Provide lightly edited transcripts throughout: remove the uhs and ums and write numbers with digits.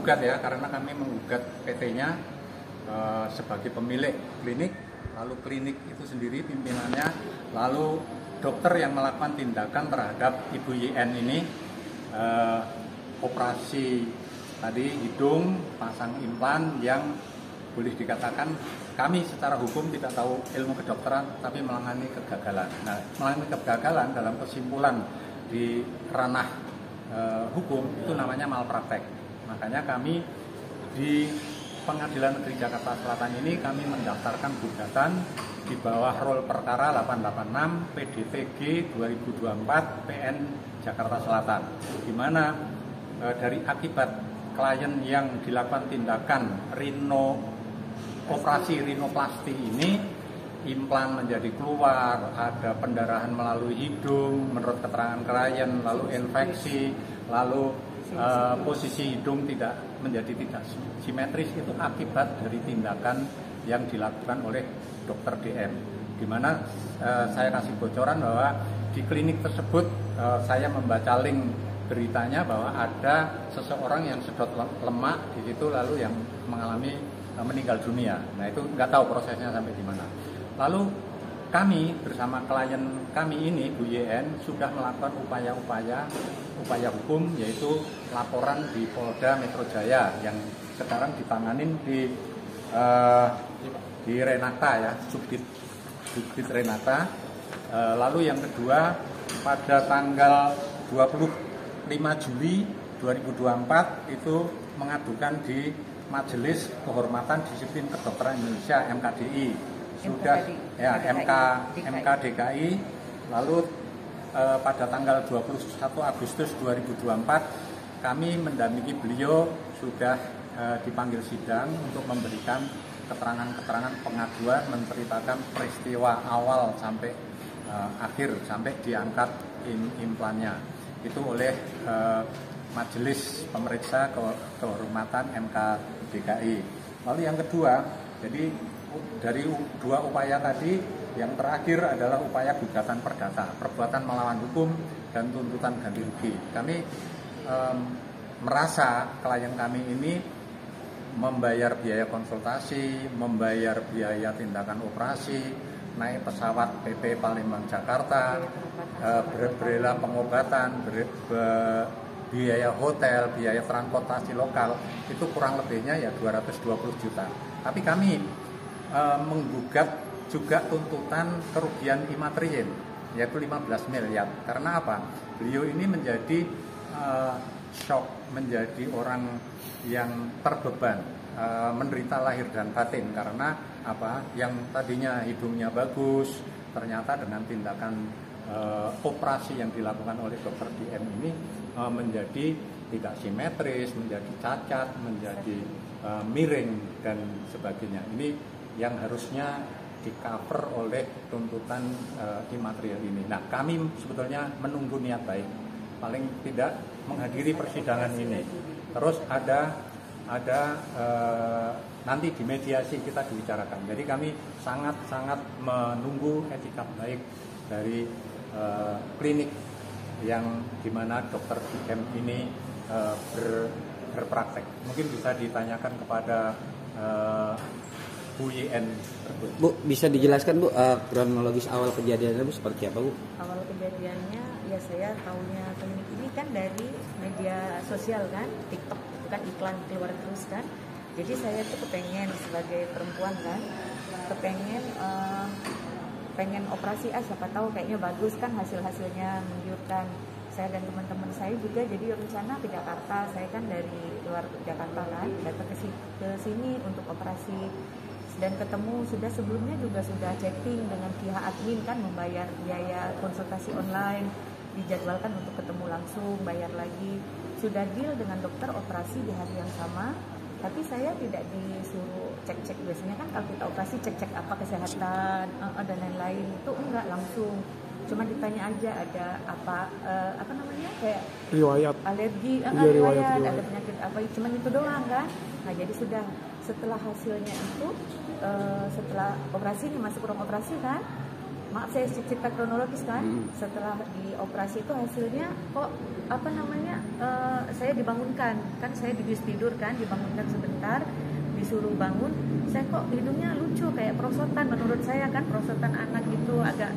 menggugat ya, karena kami menggugat PT-nya sebagai pemilik klinik, lalu klinik itu sendiri pimpinannya, lalu dokter yang melakukan tindakan terhadap Ibu YN ini, operasi tadi hidung, pasang implan yang boleh dikatakan kami secara hukum tidak tahu ilmu kedokteran, tapi mengalami kegagalan. Nah, mengalami kegagalan dalam kesimpulan di ranah hukum itu namanya malpraktek. Makanya kami di Pengadilan Negeri Jakarta Selatan ini kami mendaftarkan gugatan di bawah rol perkara 886 PDTG 2024 PN Jakarta Selatan, di mana dari akibat klien yang dilakukan tindakan operasi rinoplasti ini, implan menjadi keluar, ada pendarahan melalui hidung menurut keterangan klien, lalu infeksi, lalu posisi hidung tidak simetris, itu akibat dari tindakan yang dilakukan oleh dokter DM. Di mana saya kasih bocoran bahwa di klinik tersebut saya membaca link beritanya bahwa ada seseorang yang sedot lemak di situ lalu yang mengalami meninggal dunia. Nah, itu nggak tahu prosesnya sampai di mana. Lalu kami bersama klien kami ini, Bu YN, sudah melakukan upaya hukum, yaitu laporan di Polda Metro Jaya yang sekarang ditanganin di Renata ya, Subdit Renata. Lalu yang kedua, pada tanggal 25 Juli 2024 itu mengadukan di Majelis Kehormatan Disiplin Kedokteran Indonesia MKDI. Sudah ya MKDKI. Lalu pada tanggal 21 Agustus 2024 kami mendampingi beliau sudah dipanggil sidang untuk memberikan keterangan-keterangan pengaduan, menceritakan peristiwa awal sampai akhir, sampai diangkat implannya itu oleh Majelis Pemeriksa Kehormatan MKDKI. Lalu yang kedua, jadi dari dua upaya tadi, yang terakhir adalah upaya gugatan perdata, perbuatan melawan hukum dan tuntutan ganti rugi. Kami merasa klien kami ini membayar biaya konsultasi, membayar biaya tindakan operasi, naik pesawat PP Palembang Jakarta, berbela pengobatan, biaya hotel, biaya transportasi lokal, itu kurang lebihnya ya 220 juta. Tapi kami menggugat juga tuntutan kerugian imaterial, yaitu 15 miliar. Karena apa? Beliau ini menjadi shock, menjadi orang yang terbeban, menderita lahir dan batin. Karena apa? Yang tadinya hidungnya bagus, ternyata dengan tindakan operasi yang dilakukan oleh dokter DM ini menjadi tidak simetris, menjadi cacat, menjadi miring dan sebagainya. Ini yang harusnya di-cover oleh tuntutan imaterial ini. Nah, kami sebetulnya menunggu niat baik, paling tidak menghadiri persidangan ini. Terus ada nanti di mediasi kita dibicarakan. Jadi kami sangat menunggu etika baik dari klinik yang dimana dokter DM ini berpraktek. Mungkin bisa ditanyakan kepada Bu YN tersebut. Bu, bisa dijelaskan Bu kronologis awal kejadiannya Bu seperti apa Bu? Awal kejadiannya ya saya tahunya klinik ini kan dari media sosial kan, TikTok kan iklan keluar terus kan. Jadi saya tuh kepengen sebagai perempuan kan, pengen operasi siapa tahu kayaknya bagus kan, hasilnya menggiurkan. Saya dan teman-teman saya juga jadi rencana ke Jakarta. Saya kan dari luar Jakarta kan, datang ke sini untuk operasi. Dan ketemu sebelumnya juga sudah chatting dengan pihak admin kan, membayar biaya konsultasi online, dijadwalkan untuk ketemu langsung, bayar lagi. Sudah deal dengan dokter operasi di hari yang sama, tapi saya tidak disuruh cek-cek. Biasanya kan kalau kita operasi cek-cek apa kesehatan dan lain-lain, itu enggak langsung. Cuma ditanya aja ada apa namanya kayak riwayat alergi, riwayat. ada penyakit apa, cuma itu doang kan. Nah jadi sudah setelah hasilnya itu, setelah operasi ini masuk ruang operasi kan, maaf saya cerita kronologis kan. Setelah dioperasi itu hasilnya kok saya dibangunkan kan, saya dibius tidur kan, dibangunkan sebentar, disuruh bangun, saya kok hidungnya lucu kayak perosotan, menurut saya kan perosotan anak itu agak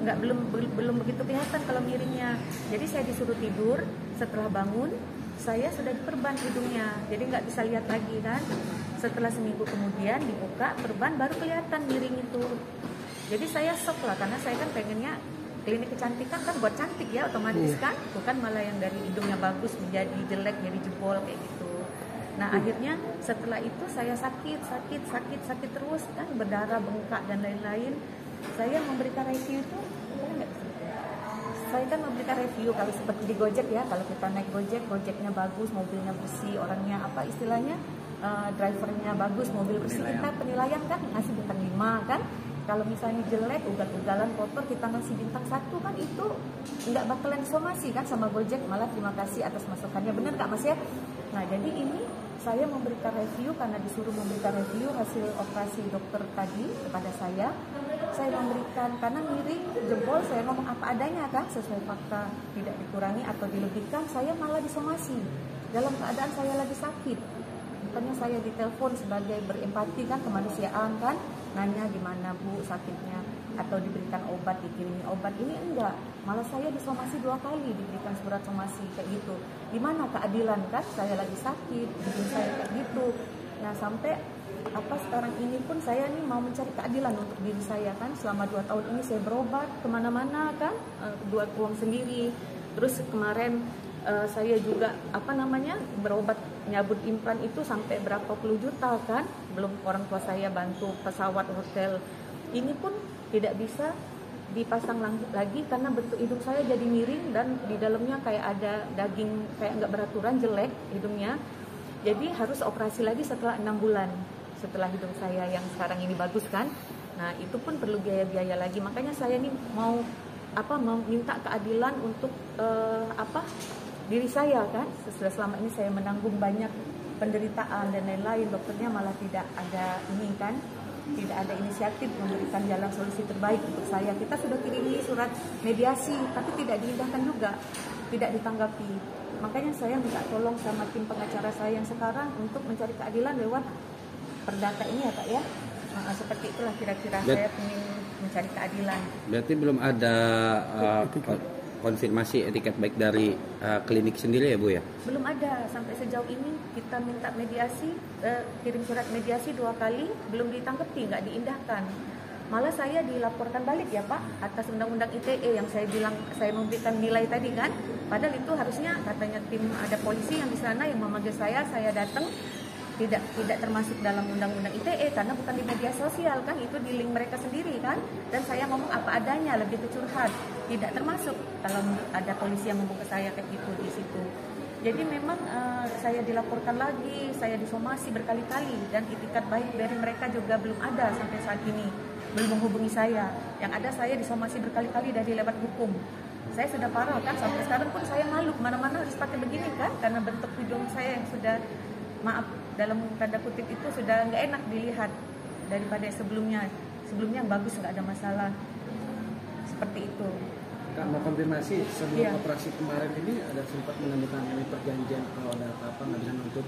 nggak belum begitu kelihatan kalau miringnya. Jadi saya disuruh tidur, setelah bangun saya sudah diperban hidungnya, jadi nggak bisa lihat lagi kan. Setelah seminggu kemudian dibuka perban, baru kelihatan miring itu. Jadi saya shock lah, karena saya kan pengennya klinik kecantikan kan buat cantik ya, otomatis kan, bukan malah yang dari hidungnya bagus menjadi jelek, jadi jebol kayak gitu. Nah akhirnya setelah itu saya sakit terus kan, berdarah, bengkak dan lain-lain. Saya memberikan review itu, saya kan memberikan review kalau seperti di Gojek ya, kalau kita naik Gojeknya bagus, mobilnya bersih, orangnya apa istilahnya, drivernya bagus, mobil bersih, kita penilaian kan ngasih bintang 5 kan. Kalau misalnya jelek, ugal-ugalan, kotor, kita ngasih bintang 1 kan, itu nggak bakalan disomasi kan sama Gojek, malah terima kasih atas masukannya, benar nggak Mas ya? Nah jadi ini saya memberikan review karena disuruh memberikan review hasil operasi dokter tadi kepada saya memberikan, karena miring, jebol, saya ngomong apa adanya kan, sesuai fakta, tidak dikurangi atau dilebihkan, saya malah disomasi dalam keadaan saya lagi sakit. Makanya saya ditelepon sebagai berempati kan, kemanusiaan kan, nanya gimana Bu sakitnya, atau diberikan obat, dikirimi obat. Ini enggak, malah saya disomasi 2 kali, diberikan surat somasi kayak gitu. Gimana keadilan kan, saya lagi sakit, hidung saya kayak gitu. Nah sampai sekarang ini pun saya nih mau mencari keadilan untuk diri saya kan. Selama 2 tahun ini saya berobat kemana-mana kan, buat uang sendiri. Terus kemarin saya juga berobat nyabut implan itu sampai berapa puluh juta kan, belum orang tua saya bantu pesawat, hotel. Ini pun tidak bisa dipasang lagi karena bentuk hidung saya jadi miring dan di dalamnya kayak ada daging, kayak nggak beraturan, jelek hidungnya. Jadi harus operasi lagi setelah 6 bulan setelah hidung saya yang sekarang ini bagus kan. Nah itu pun perlu biaya-biaya lagi, makanya saya ini mau minta keadilan untuk diri saya kan. Selama ini saya menanggung banyak penderitaan dan lain-lain, dokternya malah tidak ada ini kan, tidak ada inisiatif memberikan jalan solusi terbaik untuk saya. Kita sudah kirimi surat mediasi tapi tidak diindahkan juga, tidak ditanggapi. Makanya saya minta tolong sama tim pengacara saya yang sekarang untuk mencari keadilan lewat perdata ini ya Pak ya. Seperti itulah kira-kira saya ingin mencari keadilan. Berarti belum ada konfirmasi etiket baik dari klinik sendiri ya Bu ya? Belum ada, sampai sejauh ini kita minta mediasi, kirim surat mediasi 2 kali, belum ditanggapi, nggak diindahkan. Malah saya dilaporkan balik ya Pak atas undang-undang ITE yang saya bilang saya memberikan nilai tadi kan. Padahal itu harusnya katanya tim, ada polisi yang di sana yang memanggil saya datang, tidak termasuk dalam undang-undang ITE karena bukan di media sosial kan, itu di link mereka sendiri kan. Dan saya ngomong apa adanya, lebih ke curhat, tidak termasuk kalau ada polisi yang ngomong ke saya kayak gitu di situ. Jadi memang saya dilaporkan lagi, saya disomasi berkali-kali dan itikat baik dari mereka juga belum ada sampai saat ini, belum menghubungi saya. Yang ada saya disomasi berkali-kali dari lewat hukum. Saya sudah parah kan, sampai sekarang pun saya malu kemana-mana harus pakai begini kan, karena bentuk hidung saya yang sudah, maaf dalam tanda kutip itu sudah nggak enak dilihat daripada sebelumnya yang bagus, nggak ada masalah seperti itu. Kak, mau konfirmasi sebelum operasi kemarin ini ada sempat menandatangani perjanjian kalau ada apa-apa nggak bisa nuntut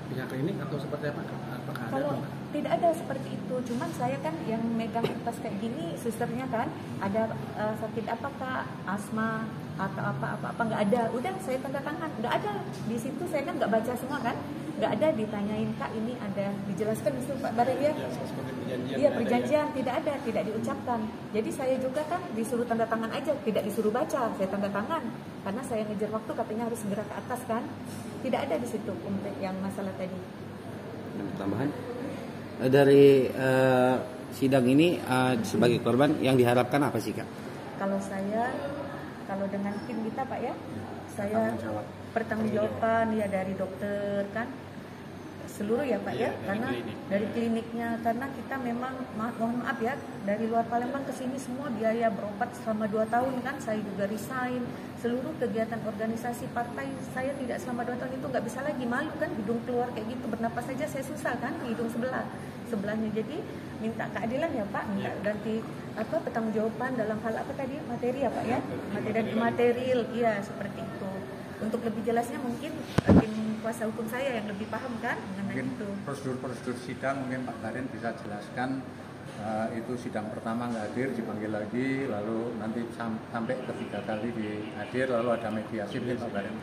pihak klinik atau seperti apa? Apakah kalau ada? Tidak ada seperti itu, cuman saya kan yang megang kertas kayak gini, susternya kan ada sakit apa Kak, asma atau apa nggak ada, udah saya tanda tangan, nggak ada di situ. Saya kan nggak baca semua kan, nggak ada ditanyain Kak ini ada, dijelaskan di situ Pak Bareng ya. Iya perjanjian tidak ada, tidak diucapkan. Jadi saya juga kan disuruh tanda tangan aja, tidak disuruh baca, saya tanda tangan karena saya ngejar waktu, katanya harus segera ke atas kan. Tidak ada di situ yang masalah tadi. Tambahan dari sidang ini sebagai korban yang diharapkan apa sih Kak? Kalau dengan tim kita Pak ya, saya pertanggungjawaban ya dari dokter kan. seluruh ya Pak ya, karena dari kliniknya, karena kita memang mohon maaf ya, dari luar Palembang ke sini semua biaya berobat selama 2 tahun kan, saya juga resign, seluruh kegiatan organisasi partai saya tidak selama 2 tahun itu nggak bisa lagi, malu kan, hidung keluar kayak gitu, bernapas saja saya susah kan, hidung sebelahnya, jadi minta keadilan ya Pak, minta ganti pertanggungjawaban dalam hal apa tadi, materi ya Pak ya, materi dan imaterial, iya seperti itu. Untuk lebih jelasnya mungkin tim kuasa hukum saya yang lebih paham kan mengenai mungkin itu. prosedur sidang mungkin Pak Karin bisa jelaskan. Itu sidang pertama nggak hadir, dipanggil lagi, lalu nanti sampai ketiga kali dihadir, lalu ada mediasi mungkin Pak Karin.